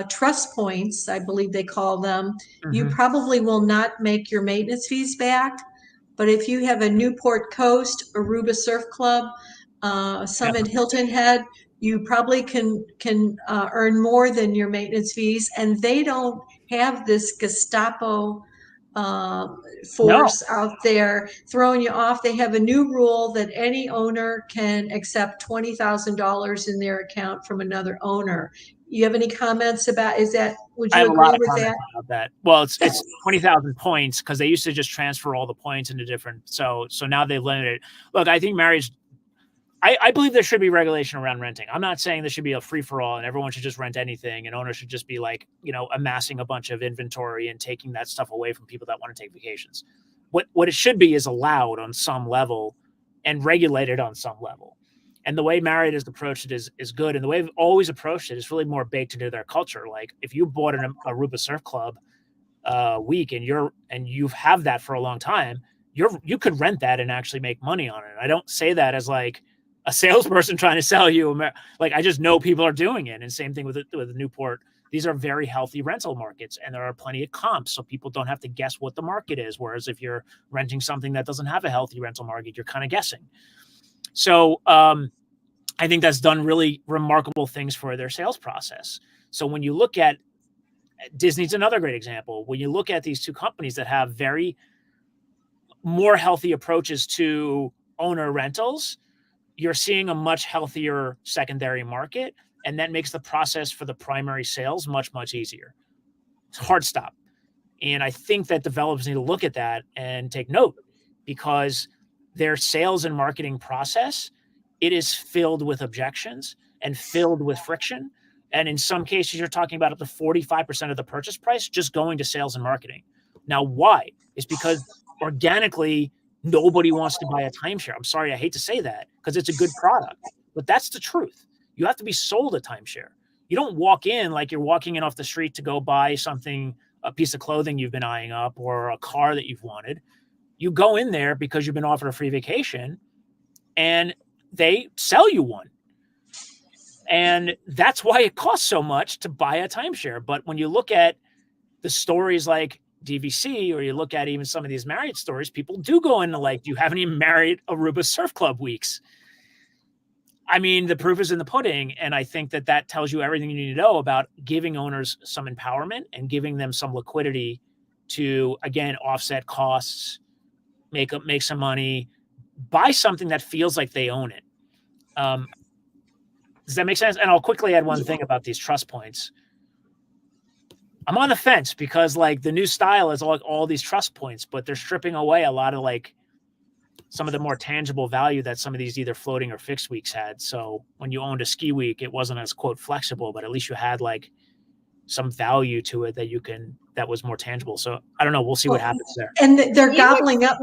trust points, I believe they call them, you probably will not make your maintenance fees back. But if you have a Newport Coast, Aruba Surf Club, Summit Hilton Head, you probably can earn more than your maintenance fees, and they don't have this Gestapo force out there throwing you off. They have a new rule that any owner can accept $20,000 in their account from another owner. you have any comments about, would I you have a agree lot of with comments that? about that. Well, it's 20,000 points because they used to just transfer all the points into different. So now they've limited it. Look, I think marriage. I believe there should be regulation around renting. I'm not saying there should be a free for all and everyone should just rent anything and owners should just be like, amassing a bunch of inventory and taking that stuff away from people that want to take vacations. What it should be is allowed on some level and regulated on some level. And the way Marriott has approached it is good. And the way they've always approached it is really more baked into their culture. Like if you bought an Aruba Surf Club week and you have that for a long time, you could rent that and actually make money on it. I don't say that as like a salesperson trying to sell you. Like I just know people are doing it. And same thing with Newport. These are very healthy rental markets and there are plenty of comps. So people don't have to guess what the market is. Whereas if you're renting something that doesn't have a healthy rental market, you're kind of guessing. So I think that's done really remarkable things for their sales process. So when you look at Disney's another great example. When you look at these two companies that have very more healthy approaches to owner rentals, you're seeing a much healthier secondary market. And that makes the process for the primary sales much, much easier. It's a hard stop. And I think that developers need to look at that and take note because their sales and marketing process, it is filled with objections and filled with friction. And in some cases, you're talking about up to 45% of the purchase price just going to sales and marketing. Now, why? It's because organically, nobody wants to buy a timeshare. I'm sorry, I hate to say that because it's a good product, but that's the truth. You have to be sold a timeshare. You don't walk in like you're walking in off the street to go buy something, a piece of clothing you've been eyeing up or a car that you've wanted. You go in there because you've been offered a free vacation and they sell you one. And that's why it costs so much to buy a timeshare. But when you look at the stories like DVC, or you look at even some of these Marriott stories, people do go into like, you haven't even married Aruba Surf Club weeks. I mean, the proof is in the pudding. And I think that tells you everything you need to know about giving owners some empowerment and giving them some liquidity to, again, offset costs, make some money, buy something that feels like they own it. Does that make sense? And I'll quickly add one thing about these trust points. I'm on the fence because like the new style is all these trust points, but they're stripping away a lot of like some of the more tangible value that some of these either floating or fixed weeks had. So when you owned a ski week, it wasn't as quote flexible, but at least you had like some value to it that was more tangible. So I don't know. We'll see what happens there. And they're gobbling up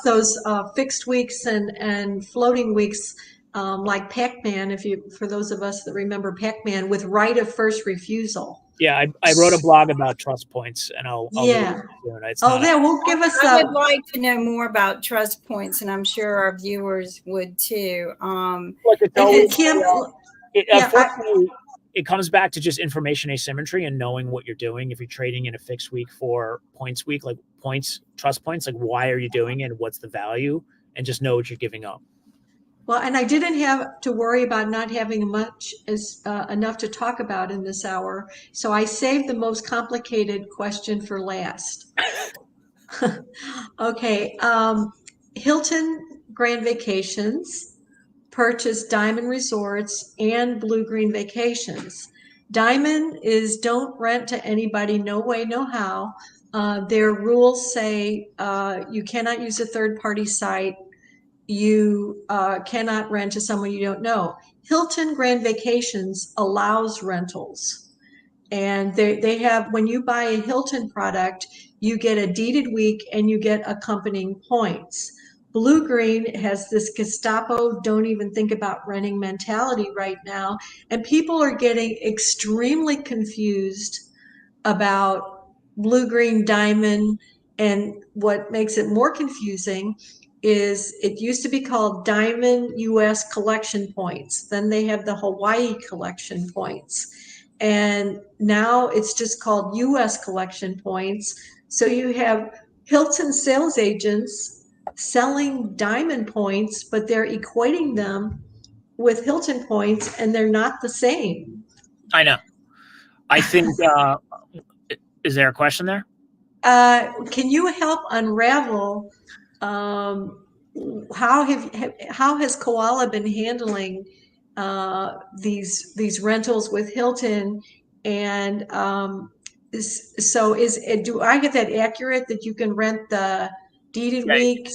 those fixed weeks and floating weeks. Like Pac-Man, for those of us that remember Pac-Man, with right of first refusal. Yeah, I wrote a blog about trust points, and I'll yeah. We'll give us. I would like to know more about trust points, and I'm sure our viewers would too. Unfortunately, it comes back to just information asymmetry and knowing what you're doing. If you're trading in a fixed week for points week, like trust points, like why are you doing it? What's the value? And just know what you're giving up. Well, and I didn't have to worry about not having enough to talk about in this hour, so I saved the most complicated question for last. Okay, Hilton Grand Vacations purchased Diamond Resorts and Blue Green Vacations. Diamond is don't rent to anybody, no way, no how. Their rules say you cannot use a third-party site. You cannot rent to someone you don't know. Hilton Grand Vacations allows rentals. And they have, when you buy a Hilton product, you get a deeded week and you get accompanying points. Blue Green has this Gestapo, don't even think about renting mentality right now. And people are getting extremely confused about Blue Green Diamond. And what makes it more confusing is it used to be called Diamond US Collection Points. Then they have the Hawaii Collection Points. And now it's just called US Collection Points. So you have Hilton sales agents selling Diamond points, but they're equating them with Hilton points, and they're not the same. I know. I think, is there a question there? Can you help unravel how has Koala been handling these rentals with Hilton, and do I get that accurate that you can rent the deeded Yeah, weeks?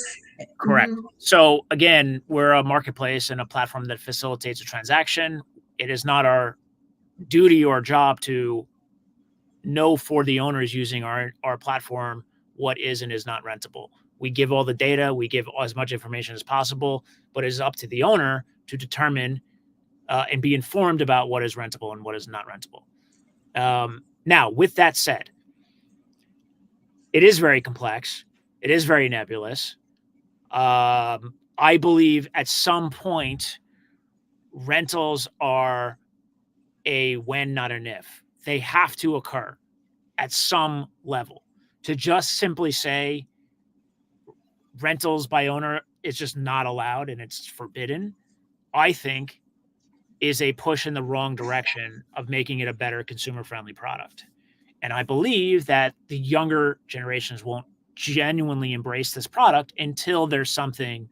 correct. Mhm. So again, we're a marketplace and a platform that facilitates a transaction. It is not our duty or job to know for the owners using our platform what is and is not rentable. We give all the data, we give as much information as possible, but it is up to the owner to determine and be informed about what is rentable and what is not rentable. Now, with that said, it is very complex. It is very nebulous. I believe at some point, rentals are a when, not an if. They have to occur at some level. To just simply say rentals by owner is just not allowed and it's forbidden, I think is a push in the wrong direction of making it a better consumer-friendly product. And I believe that the younger generations won't genuinely embrace this product until there's something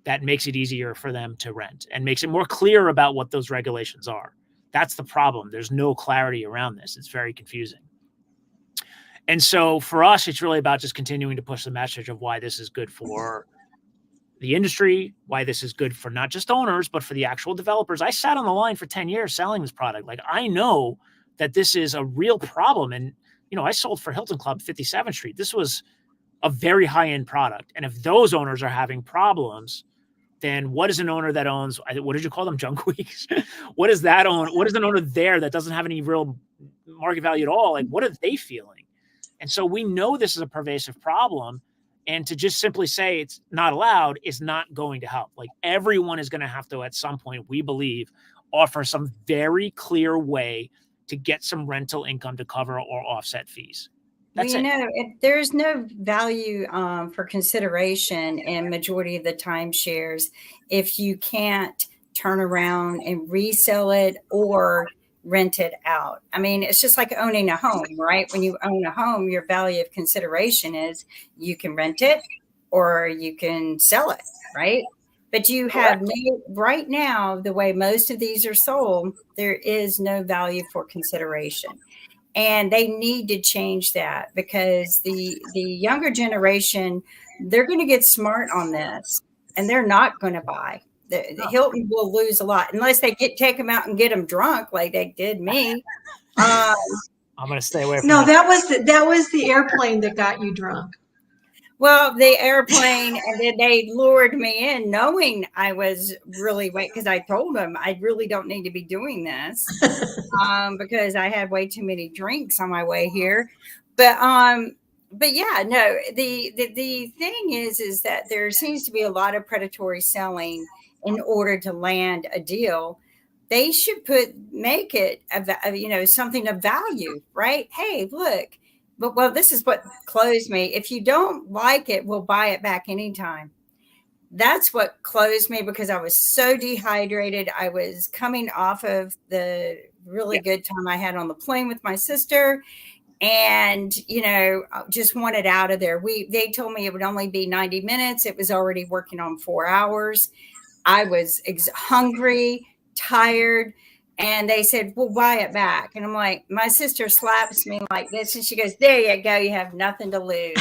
that makes it easier for them to rent and makes it more clear about what those regulations are. That's the problem. There's no clarity around this. It's very confusing. And so for us, it's really about just continuing to push the message of why this is good for the industry, why this is good for not just owners, but for the actual developers. I sat on the line for 10 years selling this product. Like, I know that this is a real problem. And, I sold for Hilton Club 57th Street. This was a very high-end product. And if those owners are having problems, then what is an owner that owns, what did you call them, junk weeks? What is that own? What is an owner there that doesn't have any real market value at all? Like, what are they feeling? And so we know this is a pervasive problem. And to just simply say it's not allowed is not going to help. Like, everyone is going to have to, at some point, we believe, offer some very clear way to get some rental income to cover or offset fees. That's it. There's no value for consideration in majority of the timeshares if you can't turn around and resell it or rent it out. I mean, it's just like owning a home, right? When you own a home, your value of consideration is you can rent it or you can sell it, right? But you have right now, the way most of these are sold, there is no value for consideration. And they need to change that because the younger generation, they're going to get smart on this and they're not going to buy. The Hilton will lose a lot unless they take them out and get them drunk like they did me. I'm going to stay away from No, that was the airplane that got you drunk. Well, the airplane, and then they lured me in knowing I was really wait because I told them I really don't need to be doing this because I had way too many drinks on my way here. But yeah, no, the thing is that there seems to be a lot of predatory selling in order to land a deal. They should make it something of value, right? Hey, look. But this is what closed me. If you don't like it, we'll buy it back anytime. That's what closed me because I was so dehydrated. I was coming off of the really good time I had on the plane with my sister and, just wanted out of there. They told me it would only be 90 minutes. It was already working on 4 hours. I was hungry, tired. And they said, "We'll buy it back." And I'm like, my sister slaps me like this, and she goes, "There you go. You have nothing to lose."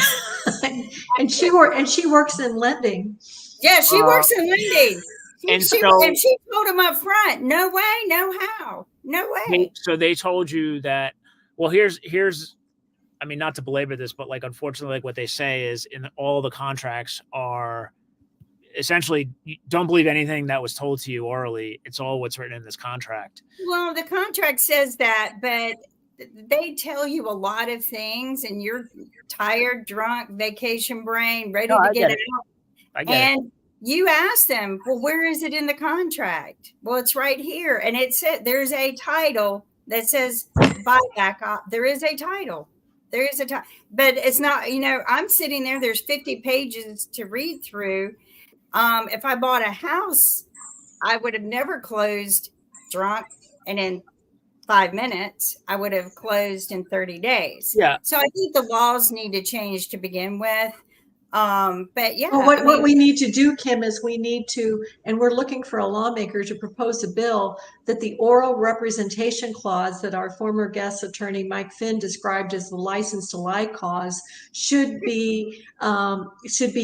and she works in lending. Yeah, she works in lending. And she told them up front, "No way, no how, no way." So they told you that. Well, here's. I mean, not to belabor this, but unfortunately, what they say is in all the contracts are. Essentially, don't believe anything that was told to you orally. It's all what's written in this contract. Well, the contract says that, but they tell you a lot of things and you're tired, drunk, vacation brain, ready to get out. I get it. You ask them, well, where is it in the contract? Well, it's right here. And it said there's a title that says buyback. There is a title. There is a title. But it's not, I'm sitting there. There's 50 pages to read through. If I bought a house, I would have never closed drunk and in 5 minutes. I would have closed in 30 days. Yeah. So I think the laws need to change to begin with. But yeah, Well, what we need to do, Kim, is we need to, and we're looking for a lawmaker to propose a bill that the oral representation clause that our former guest attorney Mike Finn described as the license to lie clause should be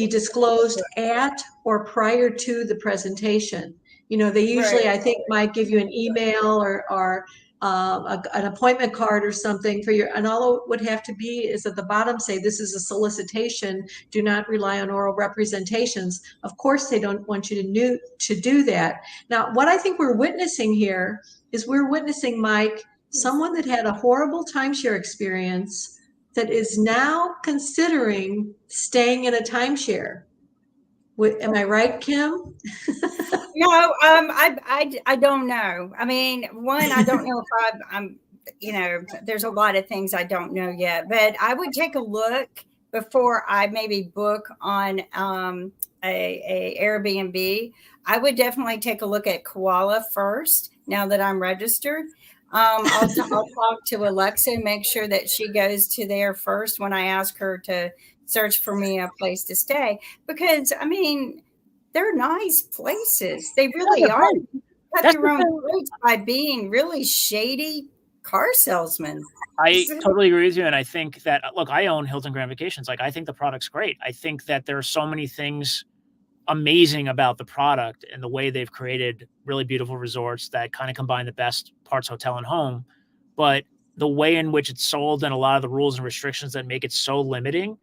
disclosed at or prior to the presentation. You know, they usually, I think, might give you an email or an appointment card or something for your, and all it would have to be is at the bottom say, this is a solicitation, do not rely on oral representations. Of course, they don't want you to do that. Now, what I think we're witnessing here is we're witnessing, Mike, someone that had a horrible timeshare experience that is now considering staying in a timeshare. Am I right, Kim? No, I don't know. I mean, one, I don't know if I'm, you know, there's a lot of things I don't know yet, but I would take a look before I maybe book on a Airbnb. I would definitely take a look at Koala first. Now that I'm registered, I'll talk to Alexa, make sure that she goes to there first when I ask her to search for me a place to stay, because I mean, they're nice places. They really are. Cut their own throats by being really shady car salesmen. I totally agree with you. And I think that, look, I own Hilton Grand Vacations. Like, I think the product's great. I think that there are so many things amazing about the product and the way they've created really beautiful resorts that kind of combine the best parts hotel and home. But the way in which it's sold and a lot of the rules and restrictions that make it so limiting,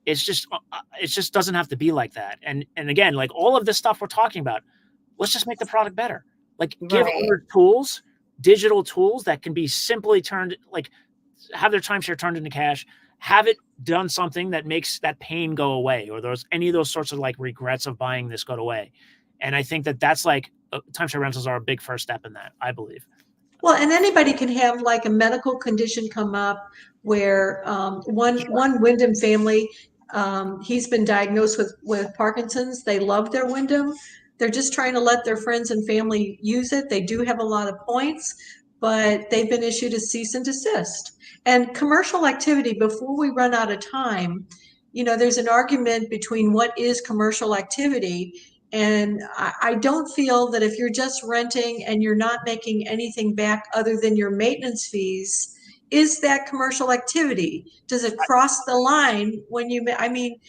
it just doesn't have to be like that. And again, like all of this stuff we're talking about, let's just make the product better. Like give owners tools, digital tools that can be simply turned, like have their timeshare turned into cash, have it done something that makes that pain go away, or any of those sorts of like regrets of buying this go away. And I think that that's like timeshare rentals are a big first step in that, I believe. Well, and anybody can have like a medical condition come up where one Wyndham family, he's been diagnosed with Parkinson's. They love their Wyndham. They're just trying to let their friends and family use it. They do have a lot of points, but they've been issued a cease and desist. And commercial activity, before we run out of time, you know, there's an argument between what is commercial activity. And I don't feel that if you're just renting and you're not making anything back other than your maintenance fees, is that commercial activity? Does it cross the line when you, I mean,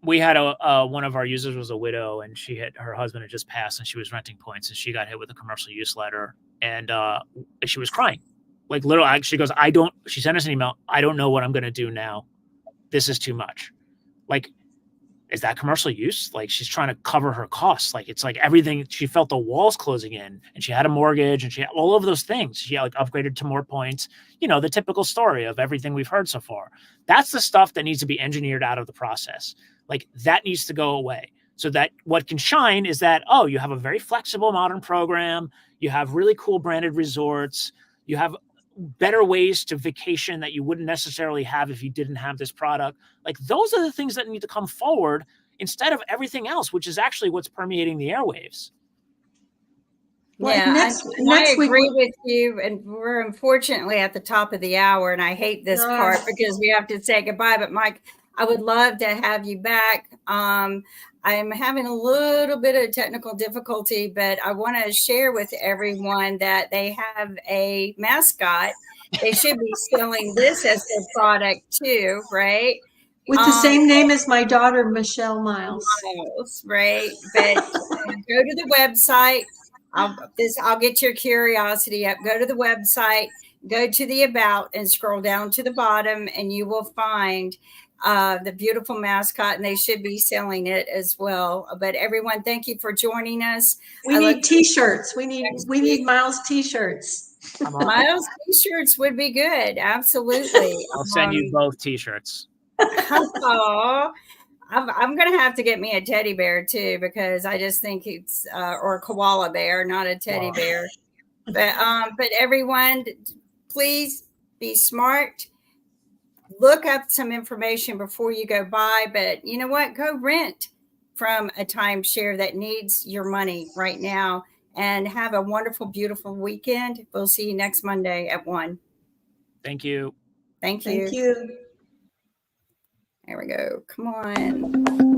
we had one of our users was a widow, and her husband had just passed, and she was renting points, and she got hit with a commercial use letter, and she was crying. Like literally, she goes, she sent us an email. I don't know what I'm going to do now. This is too much. Like, is that commercial use? Like, she's trying to cover her costs. Like, it's like everything, she felt the walls closing in, and she had a mortgage, and she had all of those things. She like upgraded to more points, you know, the typical story of everything we've heard so far. That's the stuff that needs to be engineered out of the process. Like, that needs to go away, so that what can shine is that, oh, you have a very flexible modern program. You have really cool branded resorts. You have better ways to vacation that you wouldn't necessarily have if you didn't have this product. Like, those are the things that need to come forward instead of everything else, which is actually what's permeating the airwaves. Yeah, I agree with you. And we're unfortunately at the top of the hour, and I hate this part because we have to say goodbye. But Mike, I would love to have you back. I'm having a little bit of technical difficulty, but I want to share with everyone that they have a mascot. They should be selling this as their product too, right? With the same name as my daughter, Michelle Miles. Right? But go to the website. I'll get your curiosity up. Go to the website, go to the about, and scroll down to the bottom, and you will find the beautiful mascot, and they should be selling it as well. But everyone, thank you for joining us. We need t-shirts. We need Miles t-shirts. Miles t-shirts would be good. Absolutely. I'll send you both t-shirts. Oh, I'm going to have to get me a teddy bear too, because I just think it's or a koala bear, not a teddy bear. But everyone, please be smart. Look up some information before you go buy. But you know what? Go rent from a timeshare that needs your money right now, and have a wonderful, beautiful weekend. We'll see you next Monday at 1. Thank you. Thank you. Thank you. There we go. Come on.